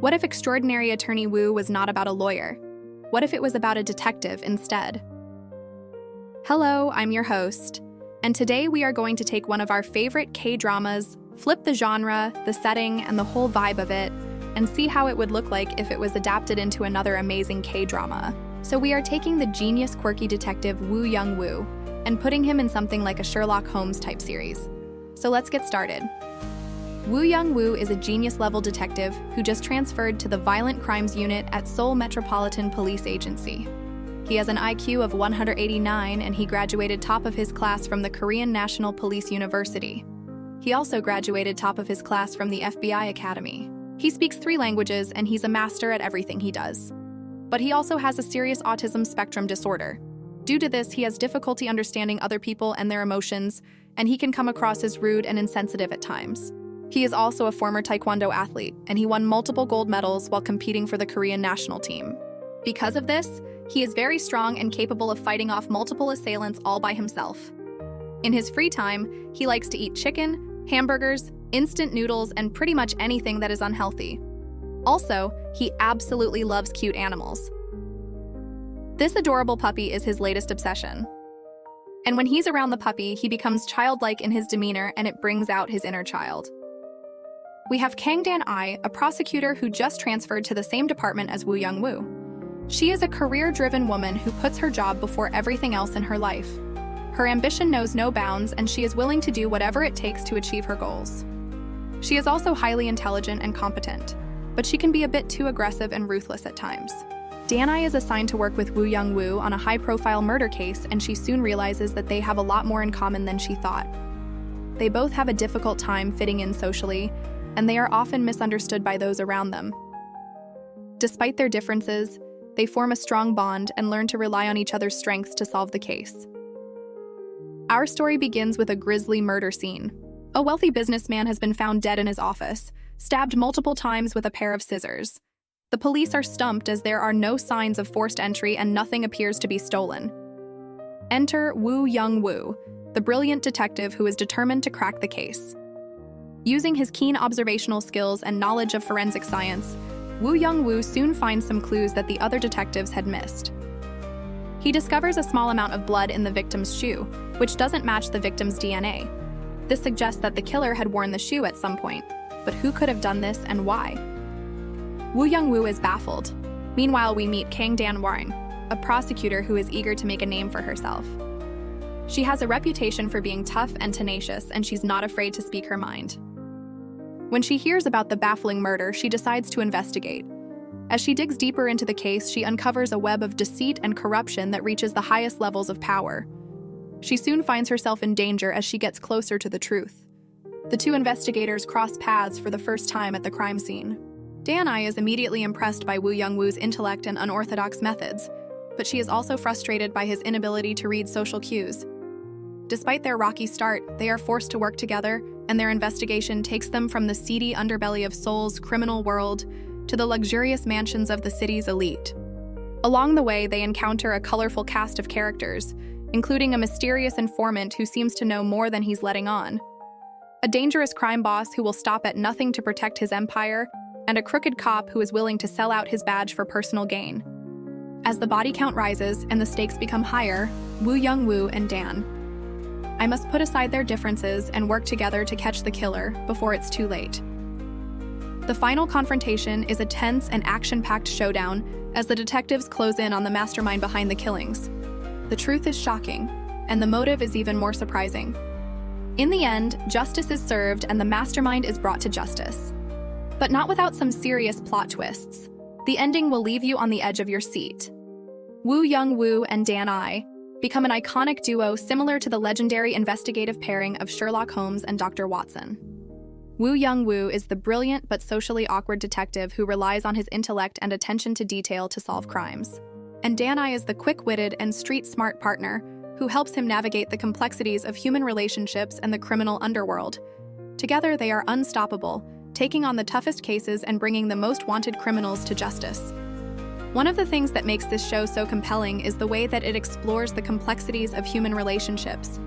What if Extraordinary Attorney Woo was not about a lawyer? What if it was about a detective instead? Hello, I'm your host, and today we are going to take one of our favorite K-dramas, flip the genre, the setting, and the whole vibe of it, and see how it would look like if it was adapted into another amazing K-drama. So we are taking the genius quirky detective Woo Young-woo and putting him in something like a Sherlock Holmes type series. So let's get started. Woo Young-woo is a genius-level detective who just transferred to the Violent Crimes Unit at Seoul Metropolitan Police Agency. He has an IQ of 189 and he graduated top of his class from the Korean National Police University. He also graduated top of his class from the FBI Academy. He speaks 3 languages and he's a master at everything he does. But he also has a serious autism spectrum disorder. Due to this, he has difficulty understanding other people and their emotions, and he can come across as rude and insensitive at times. He is also a former Taekwondo athlete, and he won multiple gold medals while competing for the Korean national team. Because of this, he is very strong and capable of fighting off multiple assailants all by himself. In his free time, he likes to eat chicken, hamburgers, instant noodles, and pretty much anything that is unhealthy. Also, he absolutely loves cute animals. This adorable puppy is his latest obsession. And when he's around the puppy, he becomes childlike in his demeanor and it brings out his inner child. We have Kang Dan-ai, a prosecutor who just transferred to the same department as Woo Young-woo. She is a career-driven woman who puts her job before everything else in her life. Her ambition knows no bounds, and she is willing to do whatever it takes to achieve her goals. She is also highly intelligent and competent, but she can be a bit too aggressive and ruthless at times. Dan-ai is assigned to work with Woo Young-woo on a high-profile murder case, and she soon realizes that they have a lot more in common than she thought. They both have a difficult time fitting in socially, and they are often misunderstood by those around them. Despite their differences, they form a strong bond and learn to rely on each other's strengths to solve the case. Our story begins with a grisly murder scene. A wealthy businessman has been found dead in his office, stabbed multiple times with a pair of scissors. The police are stumped as there are no signs of forced entry and nothing appears to be stolen. Enter Woo Young-woo, the brilliant detective who is determined to crack the case. Using his keen observational skills and knowledge of forensic science, Woo Young-woo soon finds some clues that the other detectives had missed. He discovers a small amount of blood in the victim's shoe, which doesn't match the victim's DNA. This suggests that the killer had worn the shoe at some point, but who could have done this and why? Woo Young-woo is baffled. Meanwhile, we meet Kang Dan-won, a prosecutor who is eager to make a name for herself. She has a reputation for being tough and tenacious, and she's not afraid to speak her mind. When she hears about the baffling murder, she decides to investigate. As she digs deeper into the case, she uncovers a web of deceit and corruption that reaches the highest levels of power. She soon finds herself in danger as she gets closer to the truth. The 2 investigators cross paths for the first time at the crime scene. Dan-ai is immediately impressed by Woo Young-woo's intellect and unorthodox methods, but she is also frustrated by his inability to read social cues. Despite their rocky start, they are forced to work together, and their investigation takes them from the seedy underbelly of Seoul's criminal world to the luxurious mansions of the city's elite. Along the way, they encounter a colorful cast of characters, including a mysterious informant who seems to know more than he's letting on, a dangerous crime boss who will stop at nothing to protect his empire, and a crooked cop who is willing to sell out his badge for personal gain. As the body count rises and the stakes become higher, Woo Young-woo and Dan-ai must put aside their differences and work together to catch the killer before it's too late. The final confrontation is a tense and action-packed showdown as the detectives close in on the mastermind behind the killings. The truth is shocking, and the motive is even more surprising. In the end, justice is served and the mastermind is brought to justice. But not without some serious plot twists. The ending will leave you on the edge of your seat. Woo Young-woo and Dan-ai become an iconic duo similar to the legendary investigative pairing of Sherlock Holmes and Dr. Watson. Woo Young-woo is the brilliant but socially awkward detective who relies on his intellect and attention to detail to solve crimes. And Dan-ai is the quick-witted and street-smart partner who helps him navigate the complexities of human relationships and the criminal underworld. Together, they are unstoppable, taking on the toughest cases and bringing the most wanted criminals to justice. One of the things that makes this show so compelling is the way that it explores the complexities of human relationships.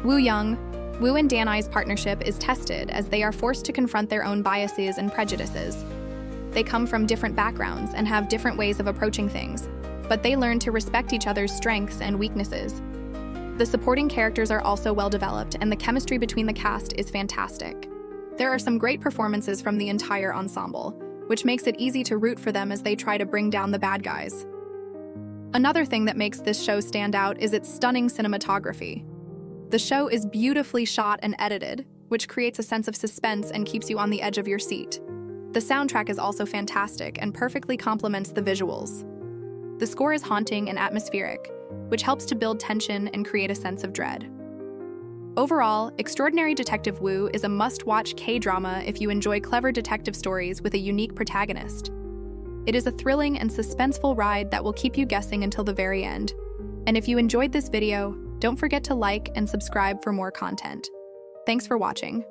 Woo and Dan-ai's partnership is tested as they are forced to confront their own biases and prejudices. They come from different backgrounds and have different ways of approaching things, but they learn to respect each other's strengths and weaknesses. The supporting characters are also well developed, and the chemistry between the cast is fantastic. There are some great performances from the entire ensemble, which makes it easy to root for them as they try to bring down the bad guys. Another thing that makes this show stand out is its stunning cinematography. The show is beautifully shot and edited, which creates a sense of suspense and keeps you on the edge of your seat. The soundtrack is also fantastic and perfectly complements the visuals. The score is haunting and atmospheric, which helps to build tension and create a sense of dread. Overall, Extraordinary Detective Wu is a must-watch K-drama if you enjoy clever detective stories with a unique protagonist. It is a thrilling and suspenseful ride that will keep you guessing until the very end. And if you enjoyed this video, don't forget to like and subscribe for more content. Thanks for watching.